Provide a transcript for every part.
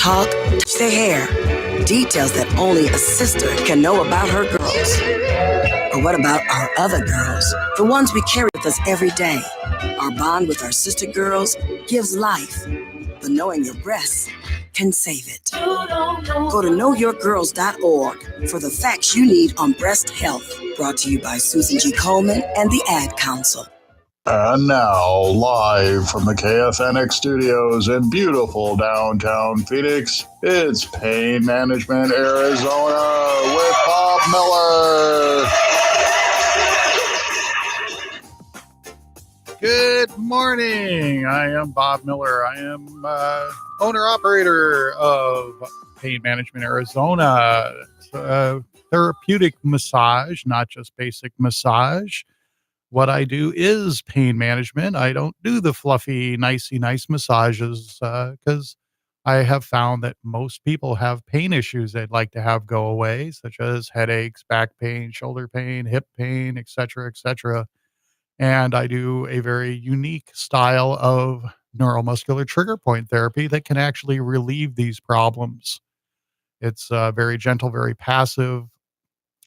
talk, touch their hair. Details that only a sister can know about her girls. Or what about our other girls? The ones we carry with us every day. Our bond with our sister girls gives life. But knowing your breasts can save it. Go to knowyourgirls.org for the facts you need on breast health. Brought to you by Susan G. Komen and the Ad Council. And now, live from the KFNX studios in beautiful downtown Phoenix, it's Pain Management Arizona with Bob Miller. Good morning. I am Bob Miller. I am owner-operator of Pain Management Arizona. It's, therapeutic massage, not just basic massage. What I do is pain management. I don't do the fluffy, nice massages because I have found that most people have pain issues they'd like to have go away, such as headaches, back pain, shoulder pain, hip pain, etc., etc. And I do a very unique style of neuromuscular trigger point therapy that can actually relieve these problems. It's very gentle, very passive,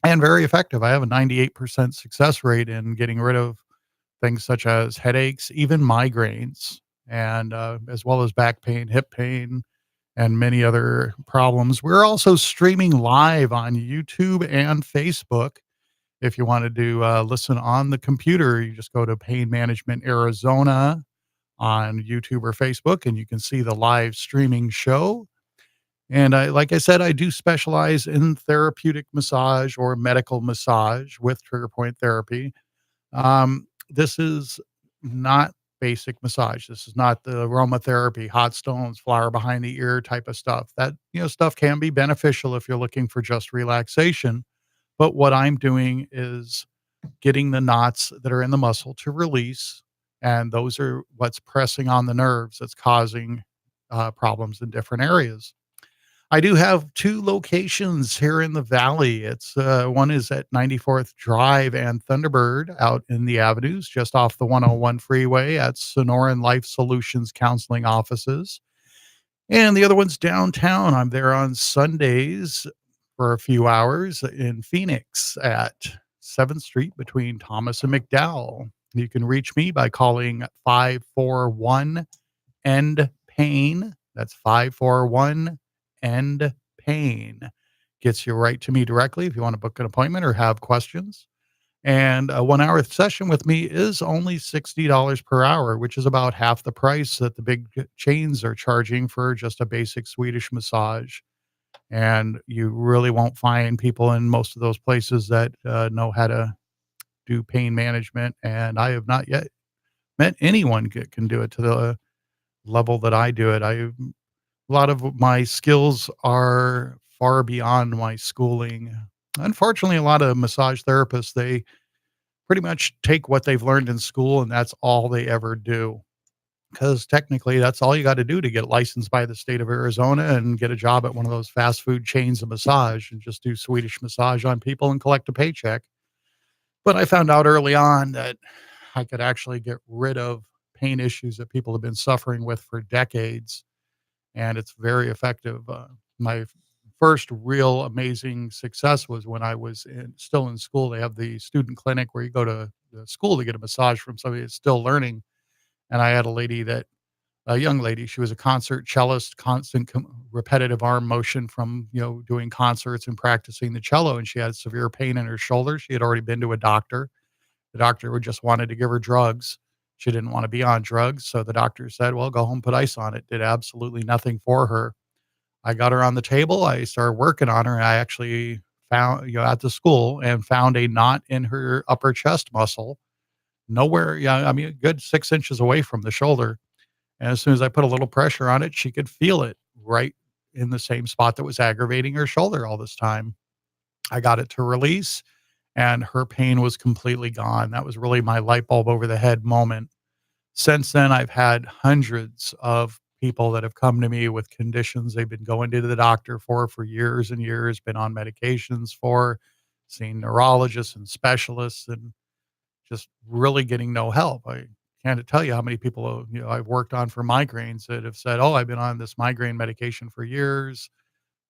and very effective. I have a 98% success rate in getting rid of things such as headaches, even migraines, and as well as back pain, hip pain, and many other problems. We're also streaming live on YouTube and Facebook. If you wanted to listen on the computer, you just go to Pain Management Arizona on YouTube or Facebook, and you can see the live streaming show. And like I said, I do specialize in therapeutic massage or medical massage with trigger point therapy. This is not basic massage. This is not the aromatherapy, hot stones, flower behind the ear type of stuff. That, stuff can be beneficial if you're looking for just relaxation. But what I'm doing is getting the knots that are in the muscle to release. And those are what's pressing on the nerves that's causing problems in different areas. I do have two locations here in the valley. It's one is at 94th Drive and Thunderbird out in the avenues, just off the 101 freeway at Sonoran Life Solutions Counseling Offices. And the other one's downtown. I'm there on Sundays for a few hours in Phoenix at 7th Street between Thomas and McDowell. You can reach me by calling 541 END PAIN. That's 541 END PAIN. Gets you right to me directly if you want to book an appointment or have questions. And a 1 hour session with me is only $60 per hour, which is about half the price that the big chains are charging for just a basic Swedish massage. And you really won't find people in most of those places that know how to do pain management. And I have not yet met anyone that can do it to the level that I do it. A lot of my skills are far beyond my schooling. Unfortunately, a lot of massage therapists, they pretty much take what they've learned in school and that's all they ever do. Because technically, that's all you got to do to get licensed by the state of Arizona and get a job at one of those fast food chains of massage and just do Swedish massage on people and collect a paycheck. But I found out early on that I could actually get rid of pain issues that people have been suffering with for decades. And it's very effective. My first real amazing success was when I was still in school. They have the student clinic where you go to the school to get a massage from somebody that's still learning. And I had a young lady, she was a concert cellist, constant repetitive arm motion from, doing concerts and practicing the cello. And she had severe pain in her shoulder. She had already been to a doctor. The doctor would just wanted to give her drugs. She didn't want to be on drugs. So the doctor said, well, go home, put ice on it. Did absolutely nothing for her. I got her on the table. I started working on her. And I actually found, at the school and found a knot in her upper chest muscle. Nowhere, a good 6 inches away from the shoulder. And as soon as I put a little pressure on it, she could feel it right in the same spot that was aggravating her shoulder all this time. I got it to release and her pain was completely gone. That was really my light bulb over the head moment. Since then, I've had hundreds of people that have come to me with conditions they've been going to the doctor for years and years, been on medications for, seen neurologists and specialists, and just really getting no help. I can't tell you how many people, I've worked on for migraines that have said, "Oh, I've been on this migraine medication for years,"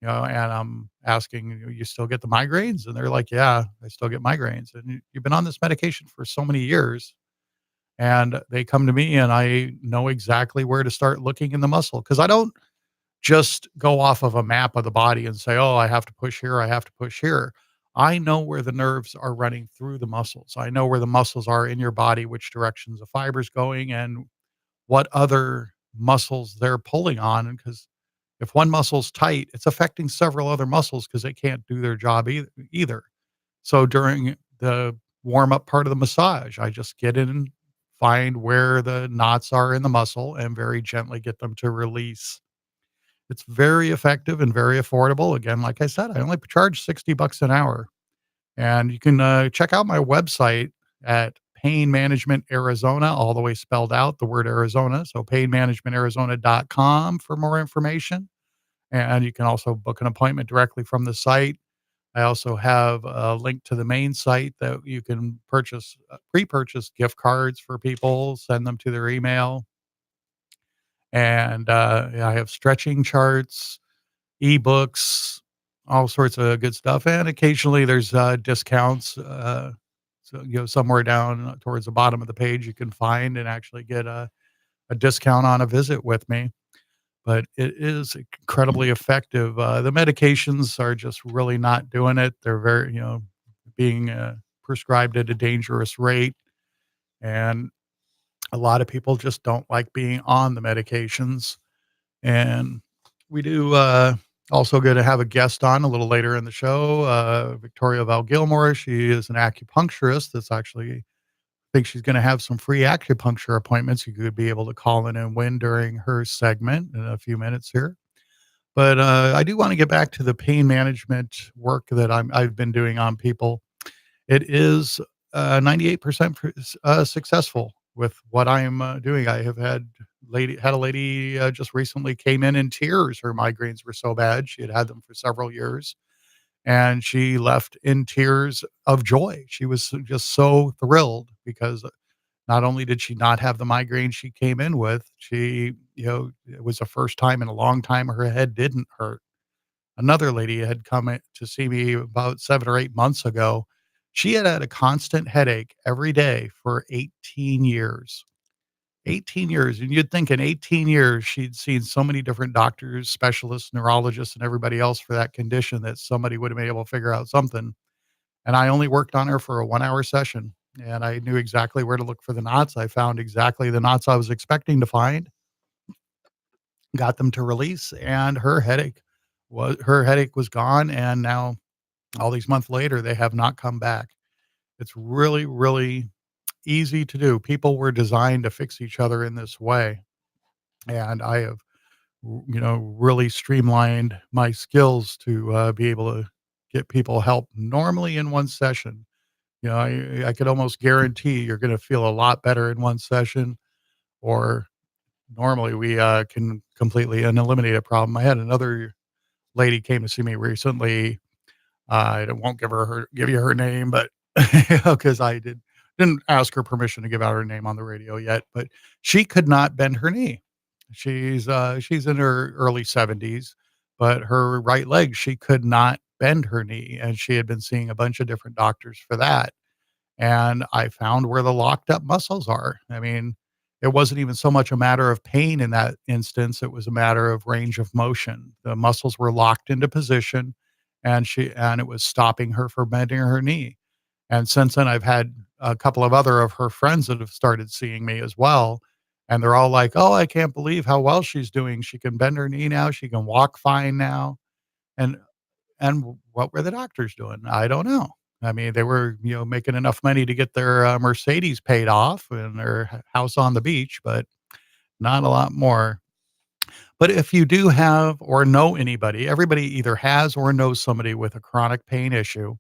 and I'm asking, "You still get the migraines?" And they're like, "Yeah, I still get migraines." And you've been on this medication for so many years, and they come to me and I know exactly where to start looking in the muscle because I don't just go off of a map of the body and say, "Oh, I have to push here, I have to push here." I know where the nerves are running through the muscles. I know where the muscles are in your body, which directions the fiber's going, and what other muscles they're pulling on. Because if one muscle's tight, it's affecting several other muscles because they can't do their job either. So during the warm up part of the massage, I just get in and find where the knots are in the muscle and very gently get them to release. It's very effective and very affordable. Again, like I said, I only charge $60 an hour. And you can check out my website at Pain Management Arizona, all the way spelled out, the word Arizona. So painmanagementarizona.com for more information. And you can also book an appointment directly from the site. I also have a link to the main site that you can purchase, pre-purchase gift cards for people, send them to their email. And I have stretching charts, ebooks, all sorts of good stuff, and occasionally there's, discounts, so, somewhere down towards the bottom of the page, you can find and actually get a discount on a visit with me, but it is incredibly effective. The medications are just really not doing it. They're very, being, prescribed at a dangerous rate, and a lot of people just don't like being on the medications. And we do also going to have a guest on a little later in the show, Victoria Val Gilmore. She is an acupuncturist that's actually, I think she's going to have some free acupuncture appointments you could be able to call in and win during her segment in a few minutes here. But I do want to get back to the pain management work that I've been doing on people. It is 98% successful with what I'm doing. I have had a lady just recently came in tears. Her migraines were so bad. She had had them for several years, and she left in tears of joy. She was just so thrilled because not only did she not have the migraine she came in with, it was the first time in a long time her head didn't hurt. Another lady had come in to see me about 7 or 8 months ago. She had had a constant headache every day for 18 years. 18 years, and you'd think in 18 years she'd seen so many different doctors, specialists, neurologists, and everybody else for that condition that somebody would have been able to figure out something, and I only worked on her for a 1-hour session, and I knew exactly where to look for the knots. I found exactly the knots I was expecting to find, got them to release, and her headache was gone, and now all these months later, they have not come back. It's really, really easy to do. People were designed to fix each other in this way, and I have, really streamlined my skills to be able to get people help normally in one session. I could almost guarantee you're going to feel a lot better in one session, or normally we can completely eliminate a problem. I had another lady came to see me recently. I won't give you her name, but because I didn't ask her permission to give out her name on the radio yet, but she could not bend her knee. She's in her early 70s, but her right leg, she could not bend her knee, and she had been seeing a bunch of different doctors for that. And I found where the locked up muscles are. I mean, it wasn't even so much a matter of pain in that instance, it was a matter of range of motion. The muscles were locked into position, and it was stopping her from bending her knee. And since then, I've had a couple of other of her friends that have started seeing me as well, and they're all like, "Oh, I can't believe how well she's doing. She can bend her knee now, she can walk fine now." And what were the doctors doing? I don't know. I mean, they were, making enough money to get their Mercedes paid off and their house on the beach, but not a lot more. But if you do have or know anybody, everybody either has or knows somebody with a chronic pain issue,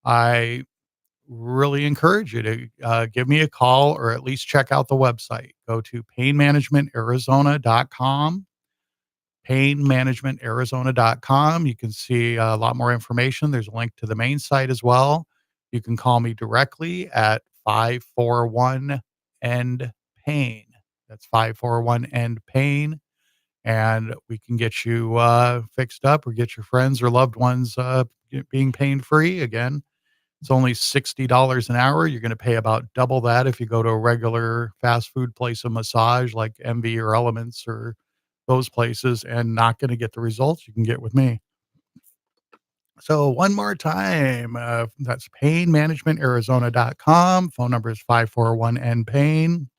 I really encourage you to give me a call or at least check out the website. Go to painmanagementarizona.com, painmanagementarizona.com. You can see a lot more information. There's a link to the main site as well. You can call me directly at 541 END pain. That's 541 end pain. And we can get you fixed up or get your friends or loved ones being pain free again. It's only $60 an hour. You're going to pay about double that if you go to a regular fast food place of massage like Envy or Elements or those places, and not going to get the results you can get with me. So one more time, that's painmanagementarizona.com. Phone number is 541-N-PAIN.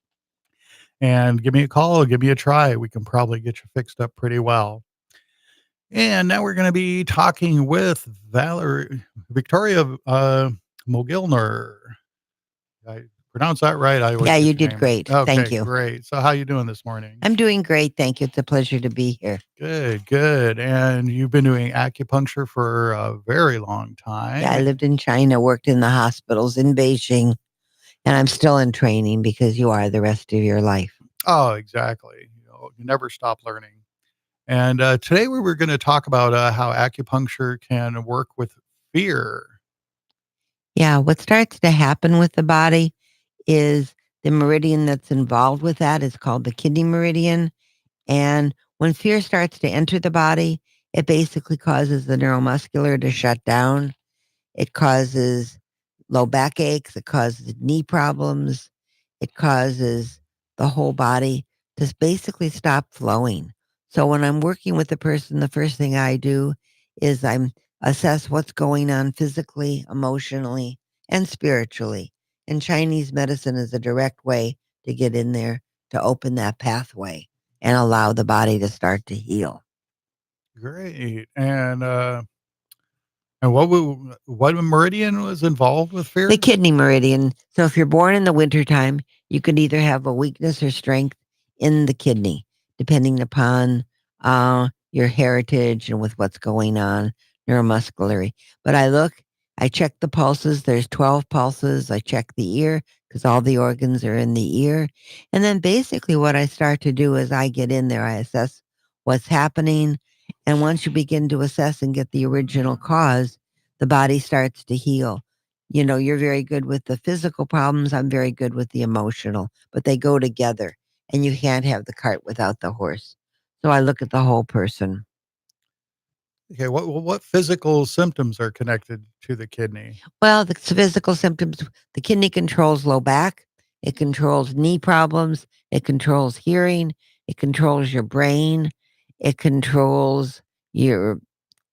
And give me a call, give me a try. We can probably get you fixed up pretty well. And now we're going to be talking with Victoria Mogilner. I pronounced that right? I always Yeah, get you your did name great. right. Thank Okay, you. great. So how you doing this morning? I'm doing great. Thank you. It's a pleasure to be here. Good, good. And you've been doing acupuncture for a very long time. Yeah, I lived in China, worked in the hospitals in Beijing, and I'm still in training because you are the rest of your life. Oh, exactly. You never stop learning. And today we were going to talk about how acupuncture can work with fear. Yeah, what starts to happen with the body is the meridian that's involved with that is called the kidney meridian. And when fear starts to enter the body, it basically causes the neuromuscular to shut down. It causes low back aches. It causes knee problems. It causes the whole body to basically stop flowing. So when I'm working with a person, the first thing I do is I assess what's going on physically, emotionally, and spiritually. And Chinese medicine is a direct way to get in there to open that pathway and allow the body to start to heal. Great. And what meridian was involved with fear? The kidney meridian. So if you're born in the wintertime, you could either have a weakness or strength in the kidney, depending upon your heritage and with what's going on neuromuscularly. But I check the pulses. There's 12 pulses. I check the ear because all the organs are in the ear. And then basically what I start to do is I get in there, I assess what's happening. And once you begin to assess and get the original cause, the body starts to heal. You know, you're very good with the physical problems. I'm very good with the emotional, but they go together and you can't have the cart without the horse. So I look at the whole person. Okay, what physical symptoms are connected to the kidney? Well, the physical symptoms, the kidney controls low back. It controls knee problems. It controls hearing. It controls your brain. It controls the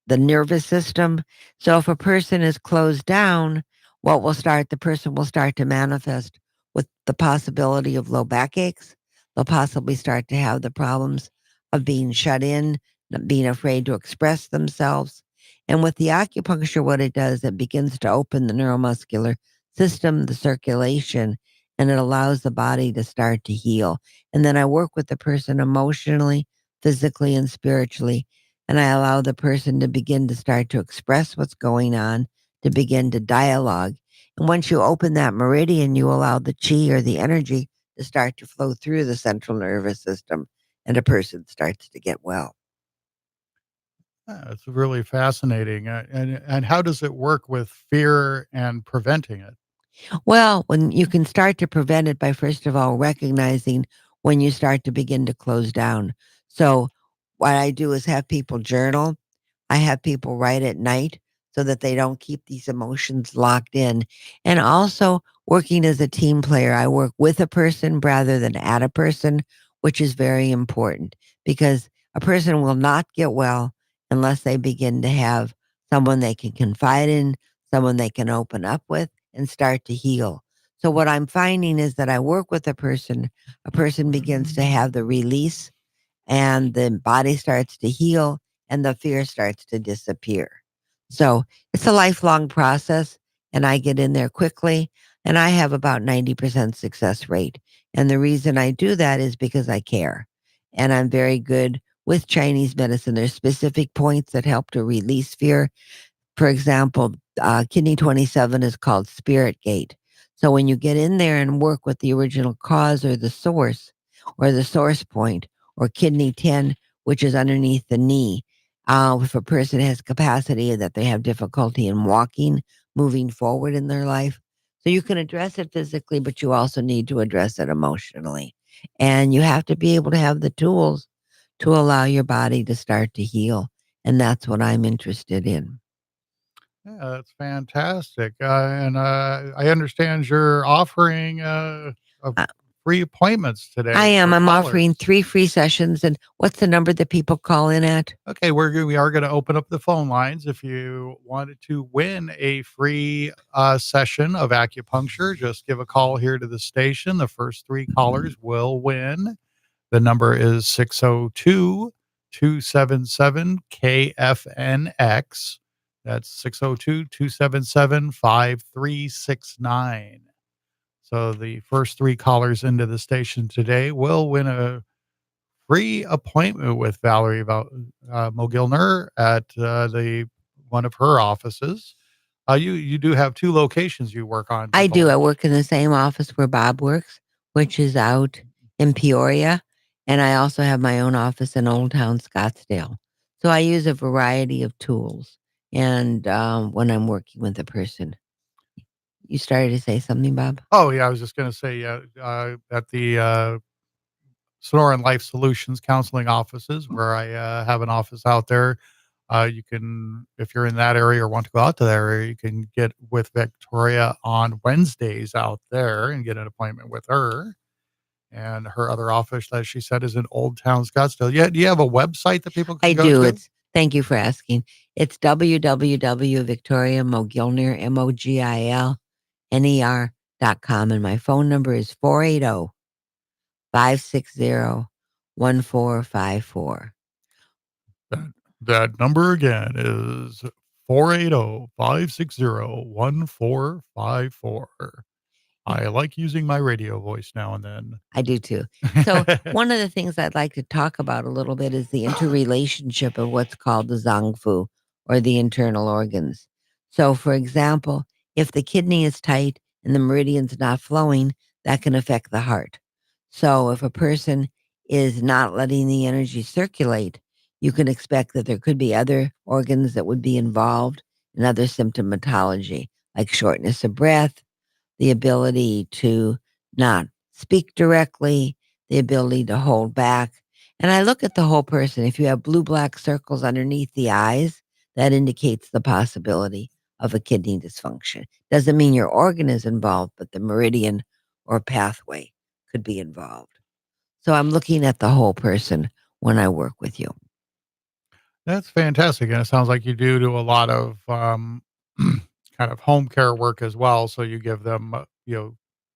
nervous system. So if a person is closed down, the person will start to manifest with the possibility of low back aches. They'll possibly start to have the problems of being shut in, not being afraid to express themselves. And with the acupuncture, what it does, it begins to open the neuromuscular system, the circulation, and it allows the body to start to heal. And then I work with the person emotionally, physically, and spiritually, and I allow the person to begin to start to express what's going on, to begin to dialogue. And once you open that meridian, you allow the chi or the energy to start to flow through the central nervous system, and a person starts to get well. It's really fascinating. And how does it work with fear and preventing it? Well, when you can start to prevent it by, first of all, recognizing when you start to begin to close down. So what I do is have people journal. I have people write at night so that they don't keep these emotions locked in. And also working as a team player, I work with a person rather than at a person, which is very important because a person will not get well unless they begin to have someone they can confide in, someone they can open up with and start to heal. So what I'm finding is that I work with a person begins to have the release and the body starts to heal and the fear starts to disappear. So it's a lifelong process and I get in there quickly and I have about 90% success rate. And the reason I do that is because I care. And I'm very good with Chinese medicine. There's specific points that help to release fear. For example, kidney 27 is called spirit gate. So when you get in there and work with the original cause or the source point, or kidney 10, which is underneath the knee, if a person has capacity that they have difficulty in walking, moving forward in their life. So you can address it physically, but you also need to address it emotionally. And you have to be able to have the tools to allow your body to start to heal. And that's what I'm interested in. Yeah, that's fantastic. And I understand you're offering Uh, free appointments I today am. for I'm offering callers. 3 free sessions. And what's the number that people call in at? Okay, we are going to open up the phone lines. If you wanted to win a free session of acupuncture, just give a call here to the station. The first 3 callers will win. The number is 602-277-KFNX. That's 602-277-5369. So the first 3 callers into the station today will win a free appointment with Valerie Mogilner at the one of her offices. You do have 2 locations you work on, I do. I people. work in the same office where Bob works, which is out in Peoria. And I also have my own office in Old Town Scottsdale. So I use a variety of tools. And when I'm working with a person, you started to say something, Bob? Oh, yeah, I was just gonna say, at the, Sonoran Life Solutions counseling offices where I have an office out there. You can, if you're in that area or want to go out to that area, you can get with Victoria on Wednesdays out there and get an appointment with her. And her other office, as she said, is in Old Town Scottsdale. Yeah, do you have a website that people I can go do. to? It's Thank you for asking. It's www.victoriamogilner.com. And my phone number is 480-560-1454. That, that number again is 480-560-1454. I like using my radio voice now and then. I do too. So, one of the things I'd like to talk about a little bit is the interrelationship of what's called the Zangfu or the internal organs. So, for example, if the kidney is tight and the meridian's not flowing, that can affect the heart. So, if a person is not letting the energy circulate, you can expect that there could be other organs that would be involved in other symptomatology, like shortness of breath, the ability to not speak directly, the ability to hold back. And I look at the whole person. If you have blue black circles underneath the eyes, that indicates the possibility of a kidney dysfunction. Doesn't mean your organ is involved, but the meridian or pathway could be involved. So I'm looking at the whole person when I work with you. That's fantastic, and it sounds like you do a lot of, kind of home care work as well, so you give them,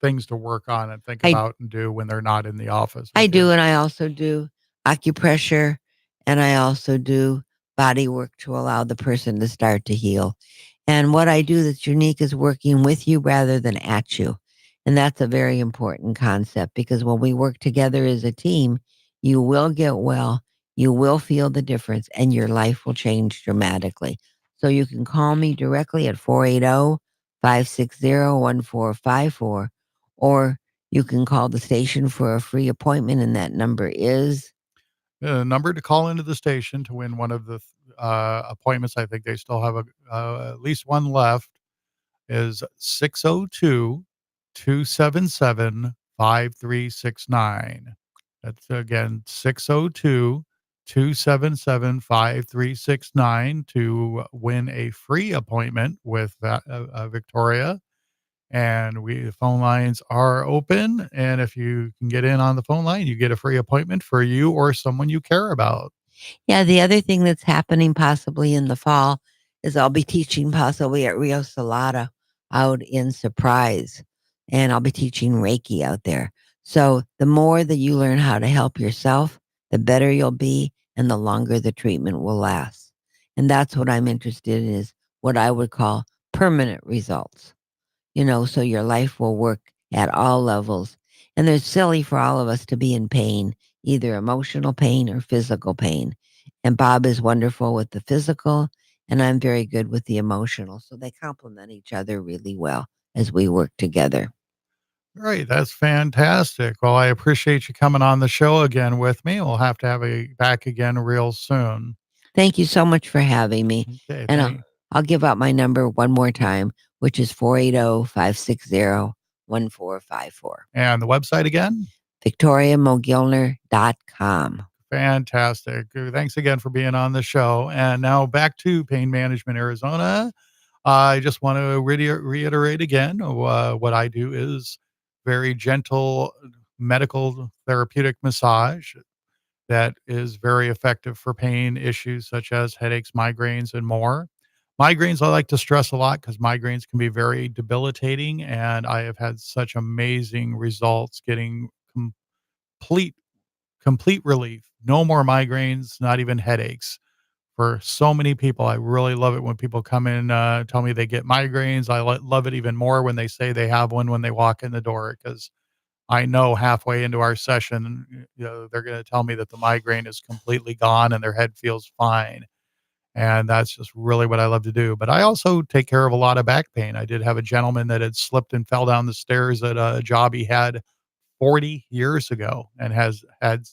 things to work on and think I about and do when they're not in the office I with you. do, and I also do acupressure, and I also do body work to allow the person to start to heal. And what I do that's unique is working with you rather than at you. And that's a very important concept because when we work together as a team, you will get well, you will feel the difference, and your life will change dramatically. So you can call me directly at 480-560-1454, or you can call the station for a free appointment, and that number is The number to call into the station to win one of the, appointments, I think they still have at least one left, is 602-277-5369. That's again 602-277-5369 to win a free appointment with Victoria. And the phone lines are open. And if you can get in on the phone line, you get a free appointment for you or someone you care about. yeah. The other thing that's happening possibly in the fall is I'll be teaching possibly at Rio Salada out in Surprise, and I'll be teaching Reiki out there. So the more that you learn how to help yourself, the better you'll be, and the longer the treatment will last. And that's what I'm interested in is what I would call permanent results. So your life will work at all levels. And it's silly for all of us to be in pain, either emotional pain or physical pain. And Bob is wonderful with the physical, and I'm very good with the emotional. So they complement each other really well as we work together. Great. That's fantastic. Well, I appreciate you coming on the show again with me. We'll have to have you back again real soon. Thank you so much for having me. Okay. And I'll give out my number one more time, which is 480-560-1454. And the website again? VictoriaMogilner.com. Fantastic. Thanks again for being on the show. And now back to Pain Management Arizona. I just want to reiterate again what I do is very gentle medical therapeutic massage that is very effective for pain issues such as headaches, migraines, and more. Migraines, I like to stress a lot because migraines can be very debilitating, and I have had such amazing results getting complete complete relief. No more migraines, not even headaches. For so many people, I really love it when people come in, tell me they get migraines. I love it even more when they say they have one when they walk in the door, because I know halfway into our session, they're going to tell me that the migraine is completely gone and their head feels fine. And that's just really what I love to do. But I also take care of a lot of back pain. I did have a gentleman that had slipped and fell down the stairs at a job he had 40 years ago and has had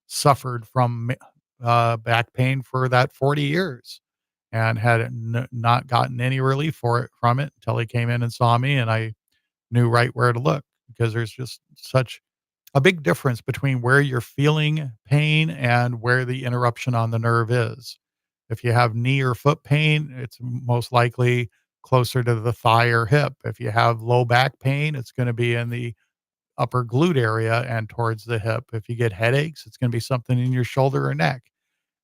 suffered from back pain for that 40 years and had not gotten any relief from it until he came in and saw me, and I knew right where to look, because there's just such a big difference between where you're feeling pain and where the interruption on the nerve is. If you have knee or foot pain, it's most likely closer to the thigh or hip. If you have low back pain, it's going to be in the upper glute area and towards the hip. If you get headaches, it's going to be something in your shoulder or neck.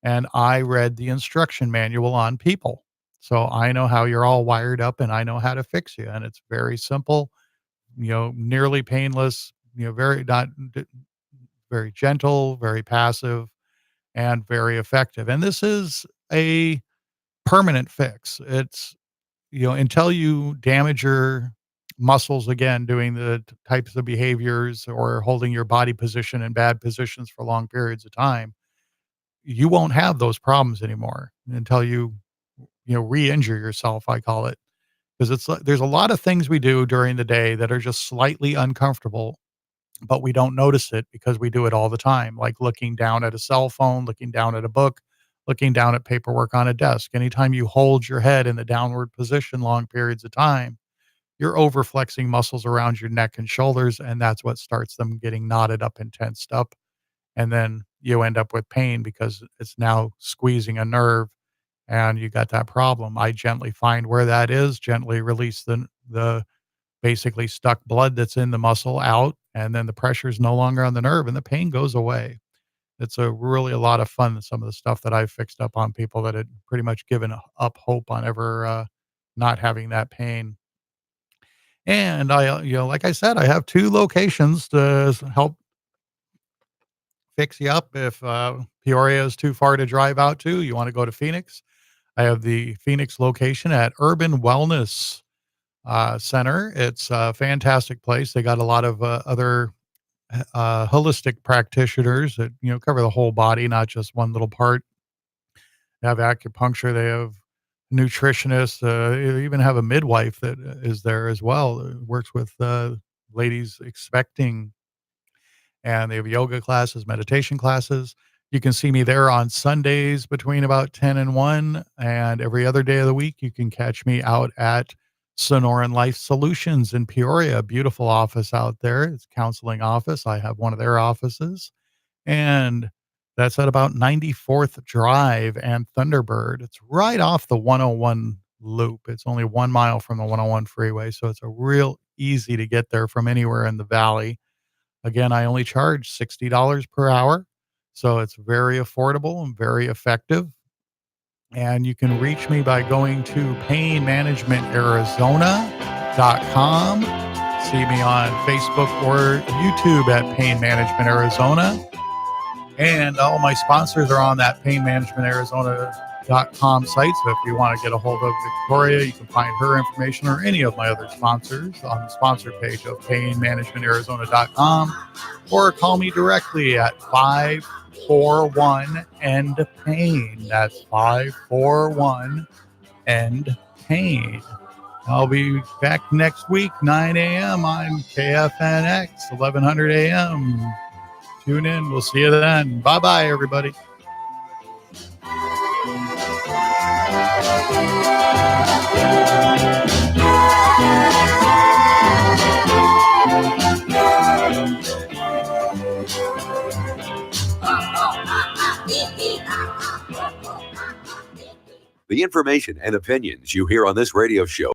And I read the instruction manual on people. So I know how you're all wired up and I know how to fix you. And it's very simple, nearly painless, very gentle, very passive, and very effective. And this is a permanent fix. It's, until you damage your muscles again, doing the types of behaviors or holding your body position in bad positions for long periods of time, you won't have those problems anymore until you re-injure yourself, I call it. Because there's a lot of things we do during the day that are just slightly uncomfortable, but we don't notice it because we do it all the time, like looking down at a cell phone, looking down at a book, looking down at paperwork on a desk. Anytime you hold your head in the downward position long periods of time, you're overflexing muscles around your neck and shoulders, and that's what starts them getting knotted up and tensed up. And then you end up with pain because it's now squeezing a nerve, and you got that problem. I gently find where that is, gently release the basically stuck blood that's in the muscle out, and then the pressure is no longer on the nerve and the pain goes away. It's really a lot of fun, some of the stuff that I've fixed up on people that had pretty much given up hope on ever not having that pain. And I, like I said, I have 2 locations to help fix you up. If Peoria is too far to drive out to, you want to go to Phoenix, I have the Phoenix location at Urban Wellness Center. It's a fantastic place. They got a lot of other holistic practitioners that, cover the whole body, not just one little part. They have acupuncture. They have nutritionists. They even have a midwife that is there as well. Works with ladies expecting, and they have yoga classes, meditation classes. You can see me there on Sundays between about 10 and 1, and every other day of the week, you can catch me out at Sonoran Life Solutions in Peoria, a beautiful office out there. It's a counseling office. I have one of their offices, and that's at about 94th Drive and Thunderbird. It's right off the 101 loop. It's only 1 mile from the 101 freeway, so it's a real easy to get there from anywhere in the valley. Again, I only charge $60 per hour, so it's very affordable and very effective. And you can reach me by going to painmanagementarizona.com. See me on Facebook or YouTube at Pain Management Arizona. And all my sponsors are on that painmanagementarizona.com site. So if you want to get a hold of Victoria, you can find her information or any of my other sponsors on the sponsor page of painmanagementarizona.com, or call me directly at 541-END-PAIN. That's 541-END-PAIN. I'll be back next week, 9 a.m. on KFNX, 1100 a.m. Tune in. We'll see you then. Bye-bye, everybody. The information and opinions you hear on this radio show